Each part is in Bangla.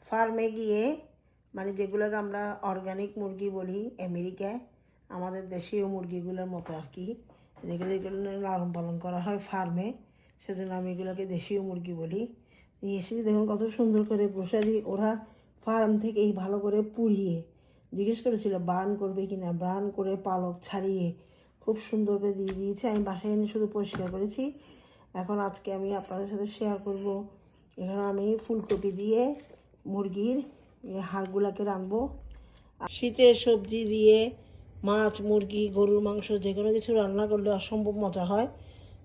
ফার্মে গিয়ে মানে যেগুলোকে আমরা অর্গানিক মুরগি বলি আমেরিকায়, আমাদের দেশীয় মুরগিগুলোর মতো আর কি, যেগুলো লালন পালন করা হয় ফার্মে, সেজন্য আমি এগুলোকে দেশীয় মুরগি বলি। নিয়ে এসে দেখুন কত সুন্দর করে গ্রোসারি ওরা ফার্ম থেকেই ভালো করে পুড়িয়ে জিজ্ঞেস করেছিল বার্ন করবে কিনা, বার্ন করে পালক ছাড়িয়ে খুব সুন্দর করে দিয়ে দিয়েছে। আমি বাসায় এনে শুধু পরিষ্কার করেছি। এখন আজকে আমি আপনাদের সাথে শেয়ার করব। এখানে আমি ফুলকপি দিয়ে মুরগির হাড়গুলোকে রানবো। শীতের সবজি দিয়ে মাছ, মুরগি, গরুর মাংস যে কোনো কিছু রান্না করলে অসম্ভব মজা হয়।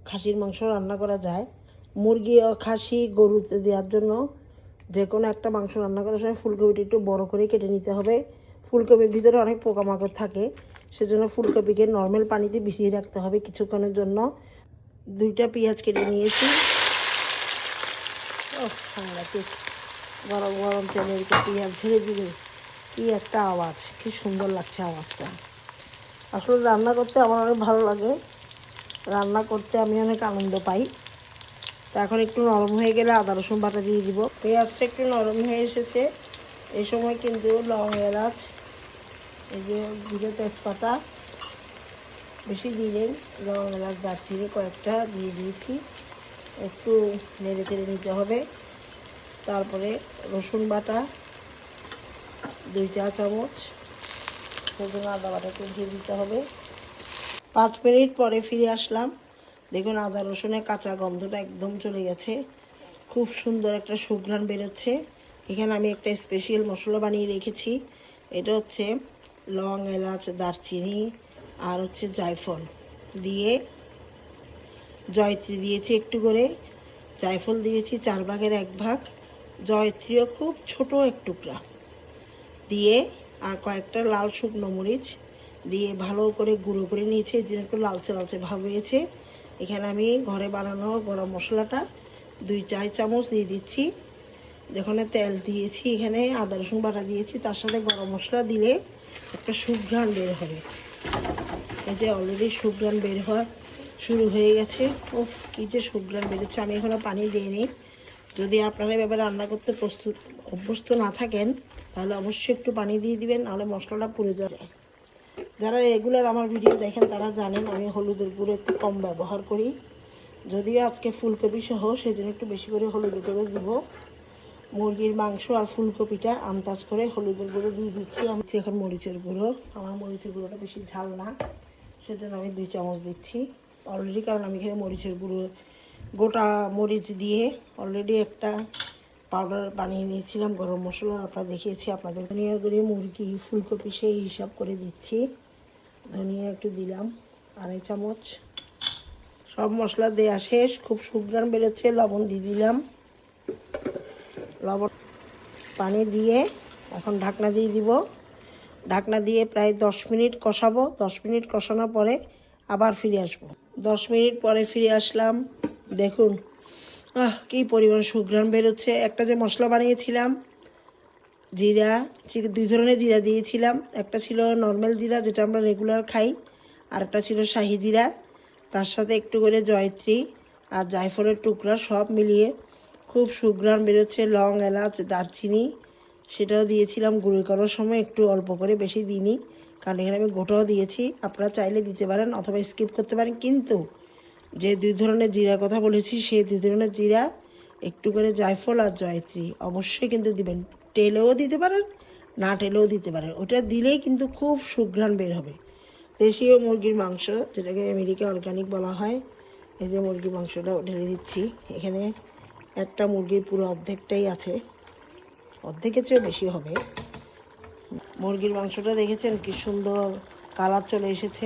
খাসির মাংস রান্না করা যায়, মুরগি ও খাসি গরুতে দেওয়ার জন্য যে কোনো একটা মাংস রান্না করার সময় ফুলকপিটা একটু বড় করে কেটে নিতে হবে। ফুলকপির ভিতরে অনেক পোকামাকড় থাকে, সেজন্য ফুলকপিকে নর্মাল পানিতে ভিজিয়ে রাখতে হবে কিছুক্ষণের জন্য। 2টা পেঁয়াজ কেটে নিয়েছি। ও সাংঘাতিক গরম গরম তেলের পেঁয়াজ ঝেড়ে দিলে কি একটা আওয়াজ, কি সুন্দর লাগছে আওয়াজটা। আসলে রান্না করতে আমার অনেক ভালো লাগে, রান্না করতে আমি অনেক আনন্দ পাই। তো এখন একটু নরম হয়ে গেলে আদা রসুন বাটা দিয়ে দিব। পেঁয়াজটা একটু নরম হয়ে এসেছে, এই সময় কিন্তু লং, এলাচ, এই যে জিরে, তেজপাতা বেশি দিলেন, লং, এলাচ, দারচিনি কয়েকটা দিয়ে দিয়েছি। একটু নেড়ে চেড়ে নিতে হবে। তারপরে রসুন বাটা 2 চা চামচ, সেজন্য আদা বাটাকে দিয়ে দিতে হবে। 5 মিনিট পরে ফিরে আসলাম। দেখুন আদা রসুনের কাঁচা গন্ধটা একদম চলে গেছে, খুব সুন্দর একটা সুঘ্রাণ বেরোচ্ছে। এখানে আমি একটা স্পেশাল মশলা বানিয়ে রেখেছি। এটা হচ্ছে লং, এলাচ, দারচিনি আর হচ্ছে জায়ফল দিয়ে, জয়ত্রী দিয়েছি একটু করে, জায়ফল দিয়েছি 4 ভাগের 1 ভাগ, জয়ত্রীও খুব ছোট এক টুকরা দিয়ে, আর কয়েকটা লাল শুকনো মরিচ দিয়ে ভালো করে গুঁড়ো করে নিয়েছি, যে একটু লালচে লালচে ভাব হয়েছে। এখানে আমি ঘরে বানানো গরম মশলাটা 2 চা চামচ দিয়ে দিচ্ছি। যেখানে তেল দিয়েছি, এখানে আদা রসুন বাটা দিয়েছি, তার সাথে গরম মশলা দিলে একটা সুঘ্রাণ বের হবে। এই যে অলরেডি সুঘ্রাণ বের হওয়া শুরু হয়ে গেছে। ও কী যে সুঘ্রাণ বেরোচ্ছে। আমি এখনও পানি দিইনি। যদি আপনারা এভাবে রান্না করতে অভ্যস্ত না থাকেন তাহলে অবশ্যই একটু পানি দিয়ে দিবেন, নাহলে মশলাটা পুড়ে যায়। যারা রেগুলার আমার ভিডিও দেখেন তারা জানেন আমি হলুদের গুঁড়ো একটু কম ব্যবহার করি, যদিও আজকে ফুলকপি সহ সেজন্য একটু বেশি করে হলুদের গুঁড়ো দিব। মুরগির মাংস আর ফুলকপিটা আন্দাজ করে হলুদের গুঁড়ো দিয়ে দিচ্ছি। আমি এখন মরিচের গুঁড়ো, আমার মরিচের গুঁড়োটা বেশি ঝাল না, সেজন্য আমি 2 চামচ দিচ্ছি অলরেডি। কারণ আমি এখানে মরিচের গুঁড়ো গোটা মরিচ দিয়ে অলরেডি একটা পাউডার বানিয়ে নিয়েছিলাম গরম মশলা, আপনারা দেখিয়েছি আপনাদের। ধনিয়া গুঁড়ি, মুরগি, ফুলকপি সেই হিসাব করে দিচ্ছি। ধনিয়া একটু দিলাম 2.5 চামচ। সব মশলা দেওয়া শেষ, খুব সুঘ্রাণ বেরোচ্ছে। লবণ দিয়ে দিলাম, লবণ, পানি দিয়ে এখন ঢাকনা দিয়ে দিব। ঢাকনা দিয়ে প্রায় 10 মিনিট কষাবো। 10 মিনিট কষানোর পরে আবার ফিরে আসবো। 10 মিনিট পরে ফিরে আসলাম। দেখুন কী পরিমাণ সুঘ্রাণ বেরোচ্ছে। একটা যে মশলা বানিয়েছিলাম জিরা, 2 ধরনের জিরা দিয়েছিলাম। একটা ছিল নর্মাল জিরা যেটা আমরা রেগুলার খাই, আর একটা ছিল শাহি জিরা, তার সাথে একটু করে জয়ত্রী আর জায়ফলের টুকরা, সব মিলিয়ে খুব সুঘ্রাণ বেরোচ্ছে। লং, এলাচ, দারচিনি সেটাও দিয়েছিলাম গুঁড়ো করার সময়, একটু অল্প করে, বেশি দিইনি, কারণ এখানে আমি গোটাও দিয়েছি। আপনারা চাইলে দিতে পারেন অথবা স্কিপ করতে পারেন, কিন্তু যে 2 ধরনের জিরার কথা বলেছি সেই 2 ধরনের জিরা, একটু করে জায়ফল আর জয়ত্রী অবশ্যই কিন্তু দিবেন। টেলেও দিতে পারেন, না টেলেও দিতে পারেন, ওটা দিলেই কিন্তু খুব সুঘ্রাণ বের হবে। দেশীয় মুরগির মাংস, যেটাকে আমেরিকা অর্গানিক বলা হয়। এই যে মুরগির মাংসটা ঢেলে দিচ্ছি। এখানে একটা মুরগির পুরো অর্ধেকটাই আছে, অর্ধেকের চেয়ে বেশি হবে। মুরগির মাংসটা দেখেছেন কি সুন্দর কালার চলে এসেছে।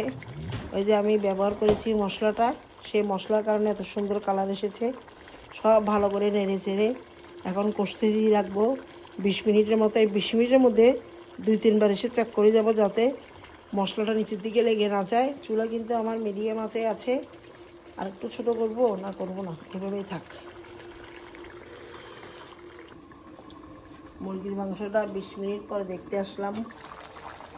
ওই যে আমি ব্যবহার করেছি মশলাটা, সেই মশলার কারণে এত সুন্দর কালার এসেছে। সব ভালো করে নেড়ে চেড়ে এখন কষতে দিয়ে রাখবো 20 মিনিটের মতো। এই 20 মিনিটের মধ্যে 2-3 বার এসে চেক করে যাব যাতে মশলাটা নিচের দিকে লেগে না যায়। চুলা কিন্তু আমার মিডিয়াম আঁচে আছে। আর একটু ছোটো করবো না, করবো না, এভাবেই থাক। মুরগির মাংসটা 20 মিনিট পরে দেখতে আসলাম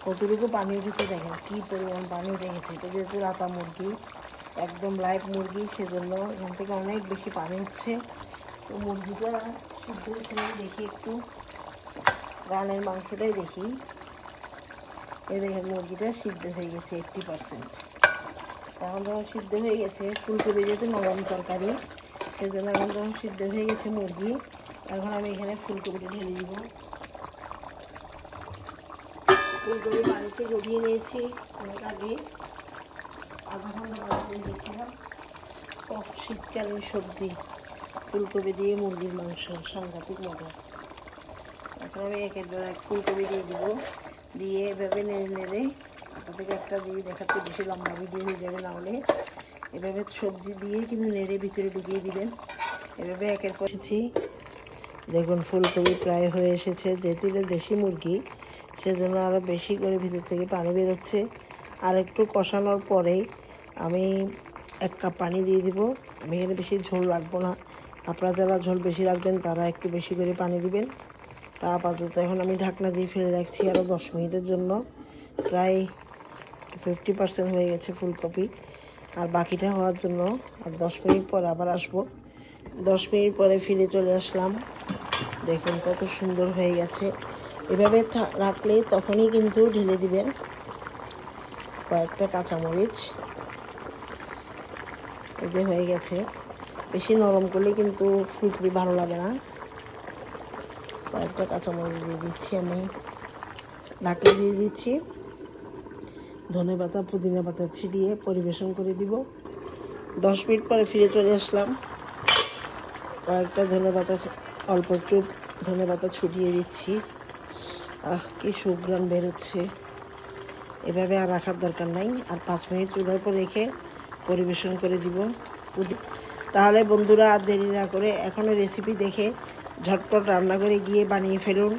কতটুকু পানি উঠেছে। দেখেন কী পরিমাণ পানি উঠে গেছে। এটা যেহেতু রাতা মুরগি, একদম লাইভ মুরগি, সেজন্য এখান থেকে অনেক বেশি পানি উঠছে। তো মুরগিটা সিদ্ধ হয়ে দেখি একটু। রানের মাংসটাই দেখি। এই দেখেন মুরগিটা সিদ্ধ হয়ে গেছে 80%। এখন যখন সিদ্ধ হয়ে গেছে, ফুলকপি যেহেতু নরম তরকারি, সেই জন্য এখন যখন সিদ্ধ হয়ে গেছে মুরগি, এখন আমি এখানে ফুলকপিটা ঢেলে দিব। ফুলকপি বাড়িতে গড়িয়ে নিয়েছি অনেক আগে, আধা ঘন্টা বাড়িতে দিয়েছিলাম। শীতকালীন সবজি ফুলকপি দিয়ে মুরগির মাংস সাংঘাতিক মজা। এখন আমি একের পর এক ফুলকপি দিয়ে দিব, দিয়ে এভাবে নেড়ে নেড়ে আপনাদেরকে একটা দিয়ে দেখাতে বেশি লম্বা ভিডিও হয়ে যাবে, না হলে এভাবে সবজি দিয়ে কিন্তু নেড়ে ভিতরে ঢুকিয়ে দিবেন। এভাবে একের পর এসেছি। দেখুন ফুলকপি প্রায় হয়ে এসেছে। যেহেতু এটা দেশি মুরগি, সেজন্য আরও বেশি করে ভিতর থেকে পানি বেরোচ্ছে। আর একটু কষানোর পরেই আমি 1 কাপ পানি দিয়ে দিব। আমি এখানে বেশি ঝোল রাখবো না, আপনারা যারা ঝোল বেশি রাখবেন তারা একটু বেশি করে পানি দিবেন। তা আপাতত এখন আমি ঢাকনা দিয়ে ফেলে রাখছি আরও 10 মিনিটের জন্য। প্রায় 50% হয়ে গেছে ফুলকপি, আর বাকিটা হওয়ার জন্য আর 10 মিনিট পর আবার আসবো। 10 মিনিট পরে ফিরে চলে আসলাম। দেখুন কত সুন্দর হয়ে গেছে। এভাবে রাখলে তখনই কিন্তু ঢেলে দিবেন কয়েকটা কাঁচামরিচ। এতে হয়ে গেছে। বেশি নরম করলে কিন্তু ফুলকপি ভালো লাগে না। কয়েকটা কাঁচামরিচ দিয়ে দিচ্ছি, আমি ঢাকনা দিয়ে দিচ্ছি। ধনেপাতা পুদিনা পাতা ছিটিয়ে পরিবেশন করে দিব। 10 মিনিট পরে ফিরে চলে আসলাম। কয়েকটা ধনেপাতা, অল্প একটু ধনেপাতা ছুটিয়ে দিচ্ছি। কি সুঘ্রাণ বেরোচ্ছে। এভাবে আর রাখার দরকার নাই, আর 5 মিনিট চুলার উপর রেখে পরিবেশন করে দিব। তাহলে বন্ধুরা আর দেরি না করে এখনও রেসিপি দেখে ঝটপট রান্না করে গিয়ে বানিয়ে ফেলুন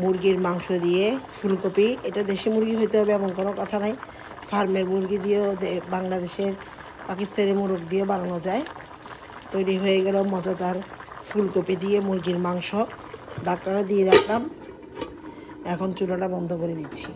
মুরগির মাংস দিয়ে ফুলকপি। এটা দেশি মুরগি হইতে হবে এমন কোনো কথা নাই, ফার্মের মুরগি দিয়েও, বাংলাদেশের পাকিস্তানি মুরগ দিয়েও বানানো যায়। তৈরি হয়ে গেল মজাদার ফুলকপি দিয়ে মুরগির মাংস। ঢাকনা দিয়ে রাখলাম, এখন চুলাটা বন্ধ করে দিচ্ছি।